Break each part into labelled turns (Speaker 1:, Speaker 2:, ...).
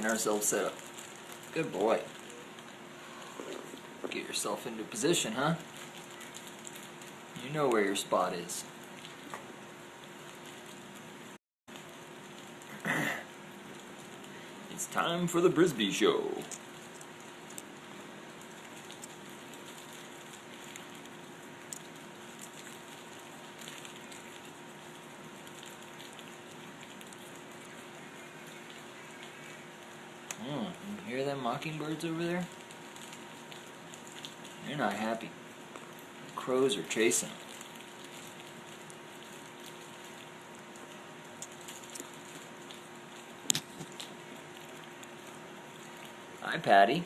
Speaker 1: Getting ourselves set up. Good boy. Get yourself into position, huh? You know where your spot is. It's time for the Brisby Show. You hear them mockingbirds over there? They're not happy. The crows are chasing them. Hi, Patty.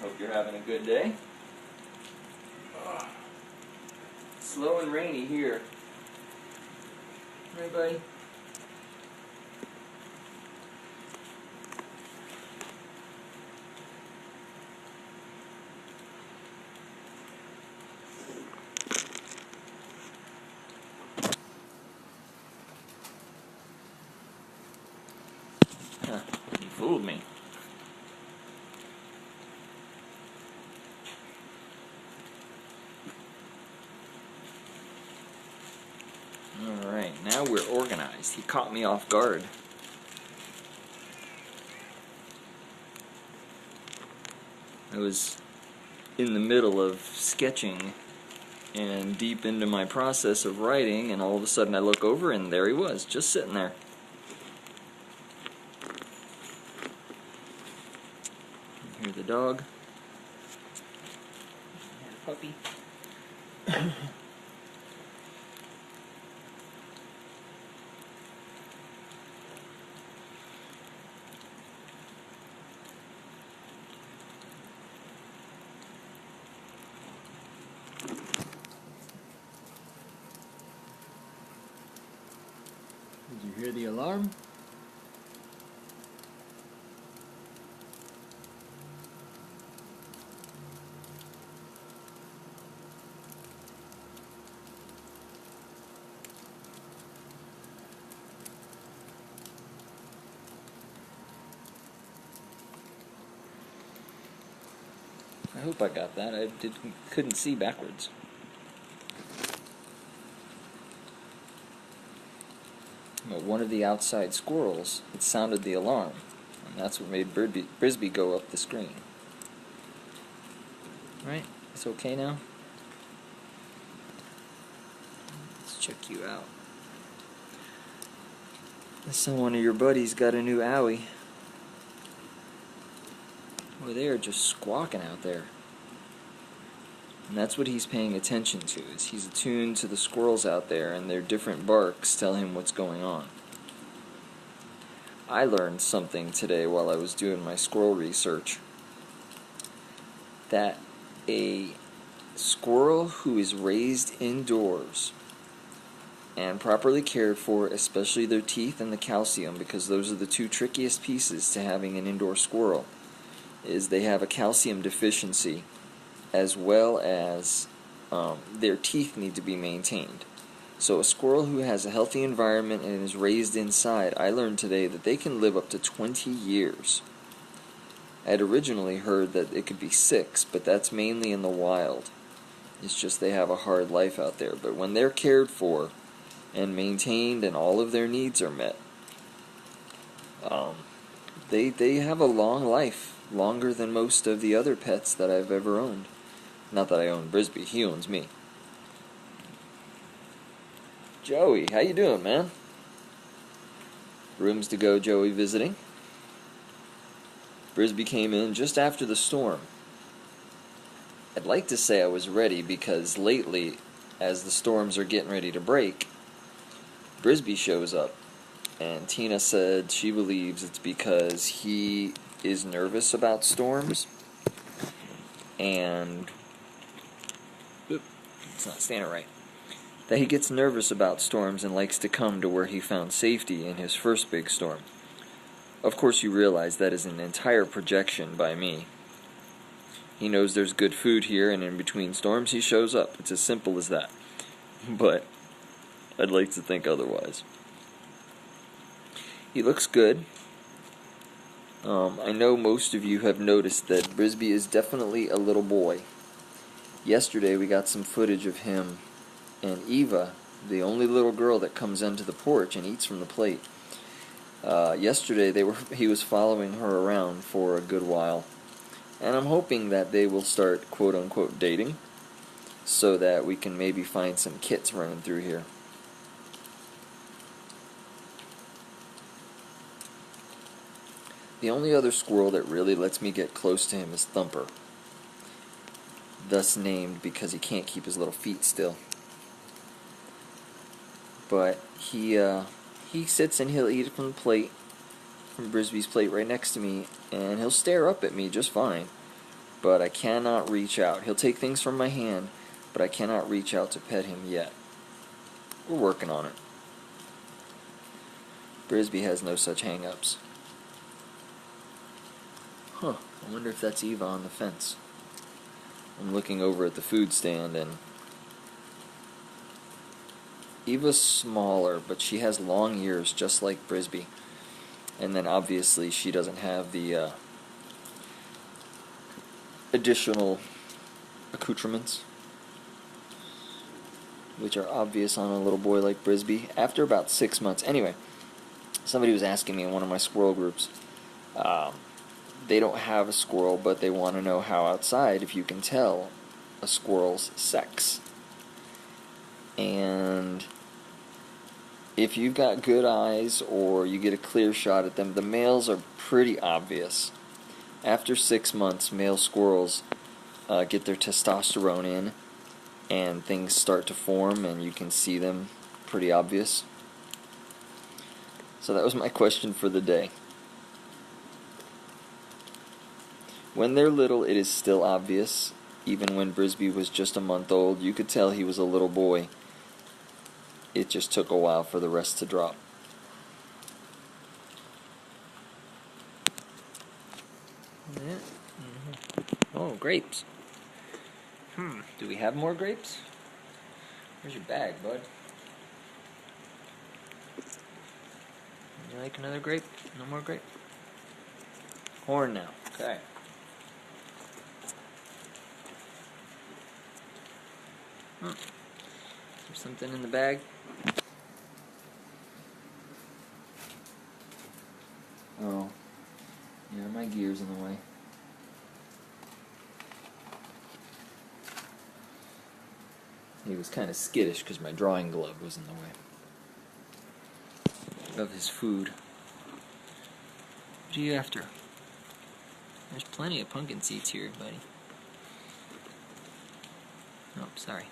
Speaker 1: Hope you're having a good day. Slow and rainy here. Right, buddy? Huh, you fooled me. Alright, now we're organized. He caught me off guard. I was in the middle of sketching and deep into my process of writing, and all of a sudden I look over and there he was, just sitting there. You hear the dog. Puppy. Did you hear the alarm? I hope I got that. I couldn't see backwards. But one of the outside squirrels had sounded the alarm, and that's what made Brisby go up the screen. Right? It's okay now? Let's check you out. So one of your buddies got a new owie. Boy, they are just squawking out there. And that's what he's paying attention to, is he's attuned to the squirrels out there and their different barks tell him what's going on. I learned something today while I was doing my squirrel research, that a squirrel who is raised indoors and properly cared for, especially their teeth and the calcium, because those are the two trickiest pieces to having an indoor squirrel, is they have a calcium deficiency, as well as their teeth need to be maintained. So a squirrel who has a healthy environment and is raised inside, I learned today that they can live up to 20 years. I had originally heard that it could be 6, but that's mainly in the wild. It's just they have a hard life out there. But when they're cared for and maintained and all of their needs are met, they have a long life, longer than most of the other pets that I've ever owned. Not that I own Brisby, he owns me. Joey, how you doing, man? Rooms to go, Joey visiting. Brisby came in just after the storm. I'd like to say I was ready because lately, as the storms are getting ready to break, Brisby shows up. And Tina said she believes it's because he is nervous about storms. And it's not standing right. That he gets nervous about storms and likes to come to where he found safety in his first big storm. Of course you realize that is an entire projection by me. He knows there's good food here, and in between storms he shows up. It's as simple as that. But I'd like to think otherwise. He looks good. I know most of you have noticed that Brisby is definitely a little boy. Yesterday we got some footage of him and Eva, the only little girl that comes onto the porch and eats from the plate. Yesterday he was following her around for a good while, and I'm hoping that they will start quote-unquote dating so that we can maybe find some kits running through here. The only other squirrel that really lets me get close to him is Thumper, thus named because he can't keep his little feet still. But he sits and he'll eat it from the plate, from Brisby's plate right next to me, and he'll stare up at me just fine. But I cannot reach out. He'll take things from my hand, but I cannot reach out to pet him yet. We're working on it. Brisby has no such hang-ups. Huh, I wonder if that's Eva on the fence. I'm looking over at the food stand, and Eva's smaller, but she has long ears just like Brisby. And then obviously she doesn't have the additional accoutrements, which are obvious on a little boy like Brisby after about 6 months. Anyway, somebody was asking me in one of my squirrel groups, they don't have a squirrel, but they want to know how outside if you can tell a squirrel's sex. And if you've got good eyes or you get a clear shot at them, the males are pretty obvious. After 6 months, male squirrels get their testosterone in and things start to form and you can see them pretty obvious. So that was my question for the day. When they're little, it is still obvious. Even when Brisby was just a month old, you could tell he was a little boy. It just took a while for the rest to drop. Oh, grapes. Do we have more grapes? Where's your bag, bud? Would you like another grape? No more grape? Corn now. Okay. Is there something in the bag? Oh. Yeah, my gear's in the way. He was kind of skittish because my drawing glove was in the way of his food. What are you after? There's plenty of pumpkin seeds here, buddy. Oh, sorry.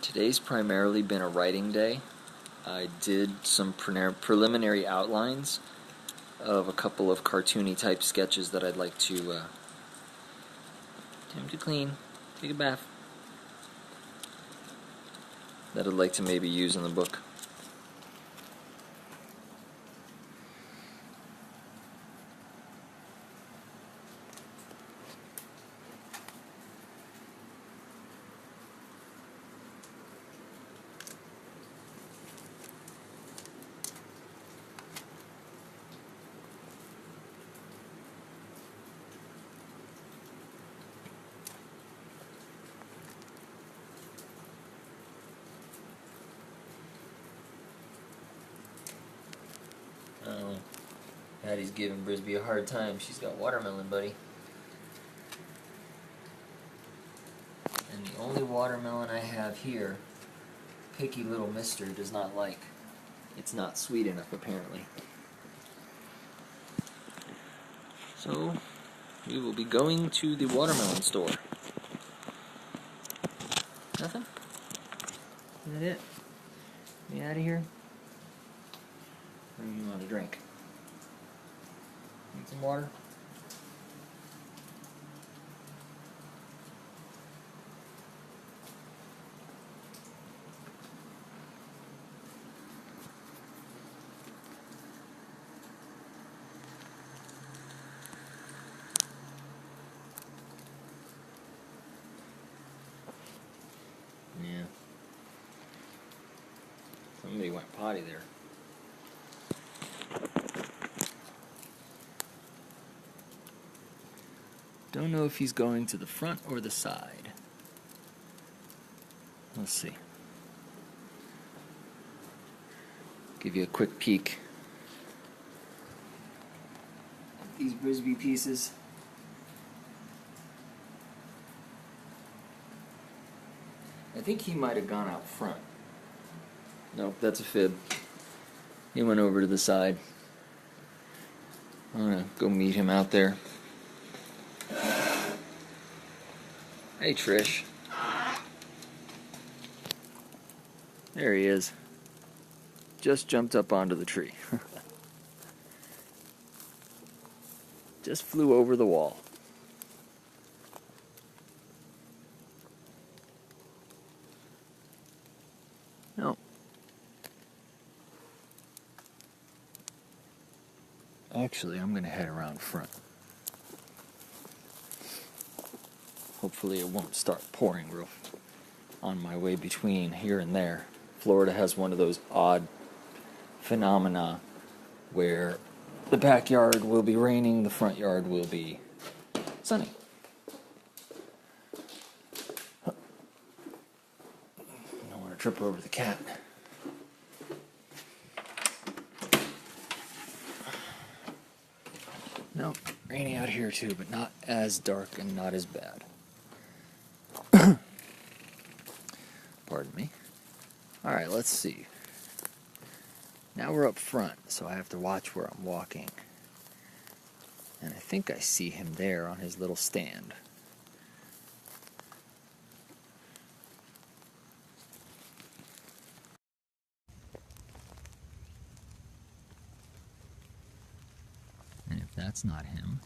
Speaker 1: Today's primarily been a writing day. I did some preliminary outlines of a couple of cartoony type sketches that I'd like to time to clean, take a bath, that I'd like to maybe use in the book. Oh, Patty's giving Brisby a hard time. She's got watermelon, buddy. And the only watermelon I have here, picky little mister does not like. It's not sweet enough, apparently. So, we will be going to the watermelon store. Nothing? Is that it? We out of here? Or do you want a drink? Need some water? went potty there. Don't know if he's going to the front or the side. Let's see. Give you a quick peek. These Brisbee pieces. I think he might have gone out front. Nope, that's a fib. He went over to the side. I'm gonna go meet him out there. Hey, Trish. There he is. Just jumped up onto the tree. Just flew over the wall. No. Actually, I'm going to head around front. Hopefully it won't start pouring real on my way between here and there. Florida has one of those odd phenomena where the backyard will be raining, the front yard will be sunny. I don't want to trip over the cat. Nope, rainy out here too, but not as dark and not as bad. Pardon me. Alright, let's see. Now we're up front, so I have to watch where I'm walking. And I think I see him there on his little stand. And if that's not him,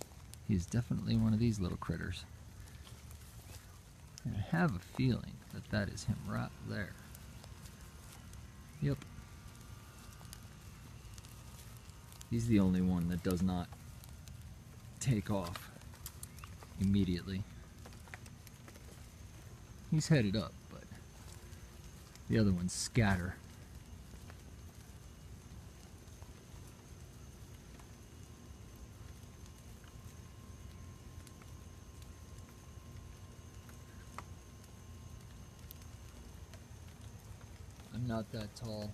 Speaker 1: he's definitely one of these little critters. And I have a feeling that that is him right there. Yep. He's the only one that does not take off immediately. He's headed up, but the other ones scatter. I'm not that tall.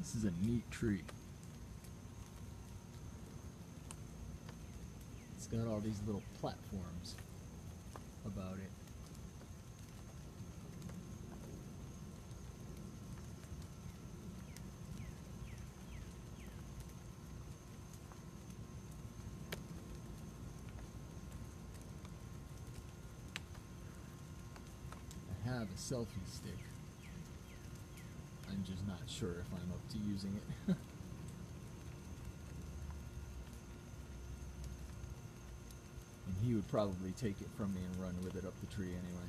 Speaker 1: This is a neat tree. It's got all these little platforms about it. I have a selfie stick. I'm just not sure if I'm up to using it. And he would probably take it from me and run with it up the tree anyway.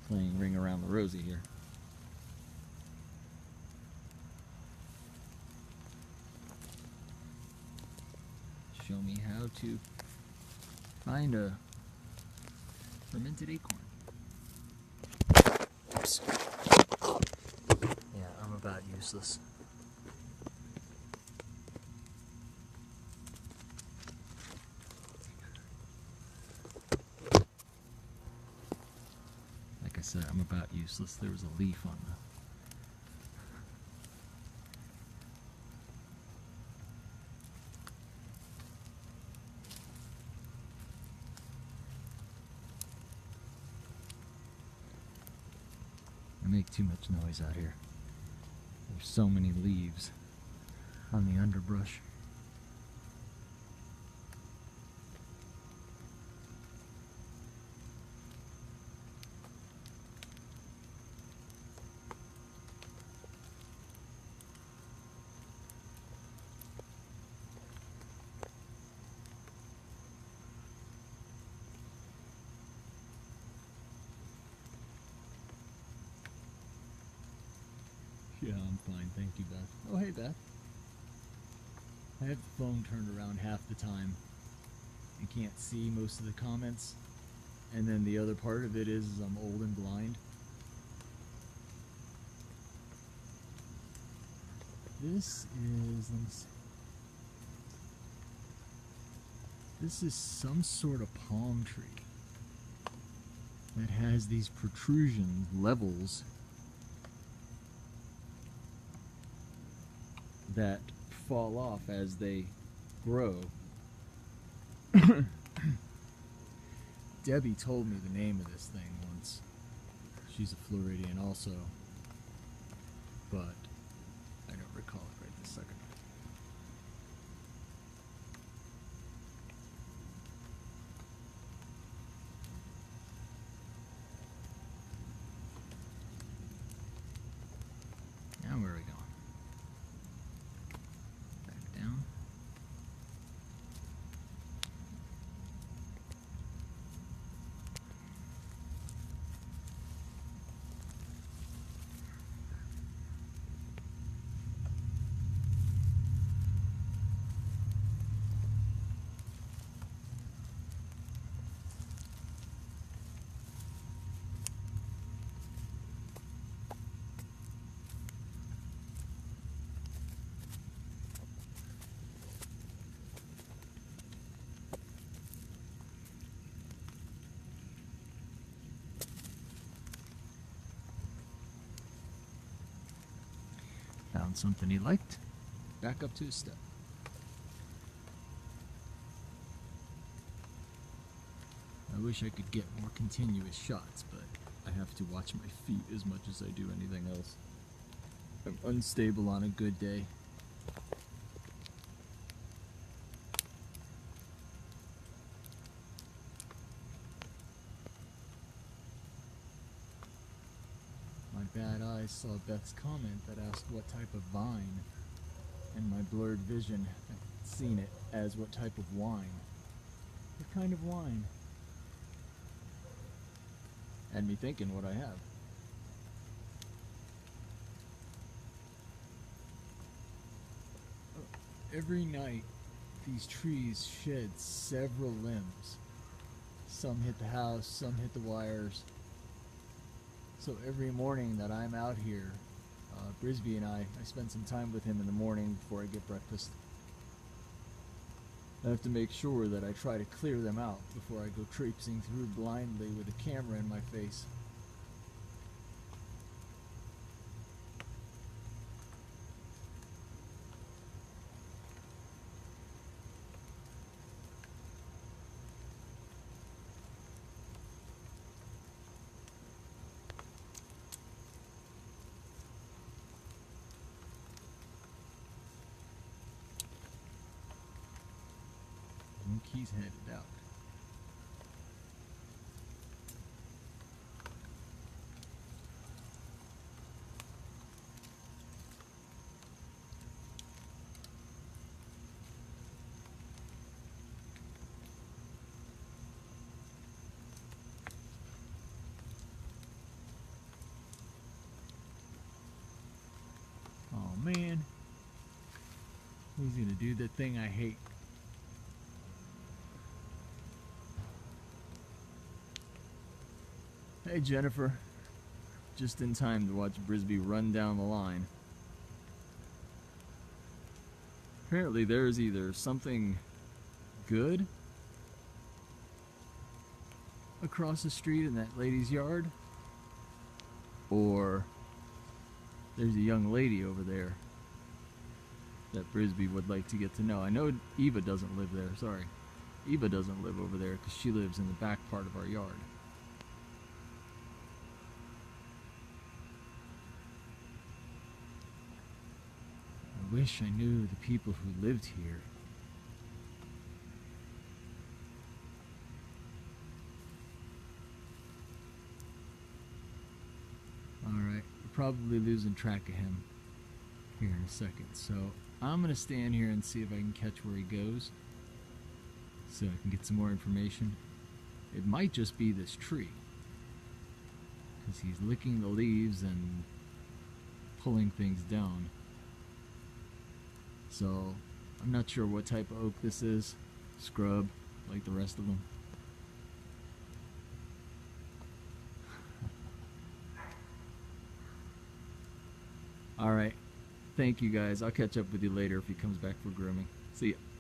Speaker 1: Playing Ring Around the Rosie here. Show me how to find a fermented acorn. Oops. Yeah, I'm about useless. Like I said, I'm about useless. There was a leaf on the... I make too much noise out here. There's so many leaves on the underbrush. Yeah, I'm fine, thank you, Beth. Oh, hey, Beth. I have the phone turned around half the time and can't see most of the comments. And then the other part of it is I'm old and blind. This is, let me see. This is some sort of palm tree that has these protrusion levels that fall off as they grow. Debbie told me the name of this thing once. She's a Floridian also, but I don't recall it right this second. Now where are we going? Back down. Found something he liked. Back up to his step. I wish I could get more continuous shots, but I have to watch my feet as much as I do anything else. I'm unstable on a good day. My bad eyes saw Beth's comment that asked what type of vine, and my blurred vision had seen it as what type of wine. What kind of wine? Had me thinking what I have. Every night, these trees shed several limbs. Some hit the house, some hit the wires. So every morning that I'm out here, Brisby and I spend some time with him in the morning before I get breakfast. I have to make sure that I try to clear them out before I go traipsing through blindly with a camera in my face. I think he's headed out.
Speaker 2: He's gonna do the thing I hate. Hey Jennifer, just in time to watch Brisby run down the line. Apparently there's either something good across the street in that lady's yard, or there's a young lady over there that Brisby would like to get to know. I know Eva doesn't live there, sorry. Eva doesn't live over there because she lives in the back part of our yard. I wish I knew the people who lived here. Alright, we're probably losing track of him here in a second, so I'm gonna stand here and see if I can catch where he goes so I can get some more information. It might just be this tree, because he's licking the leaves and pulling things down. So I'm not sure what type of oak this is. Scrub, like the rest of them. Alright, thank you guys. I'll catch up with you later if he comes back for grooming. See ya.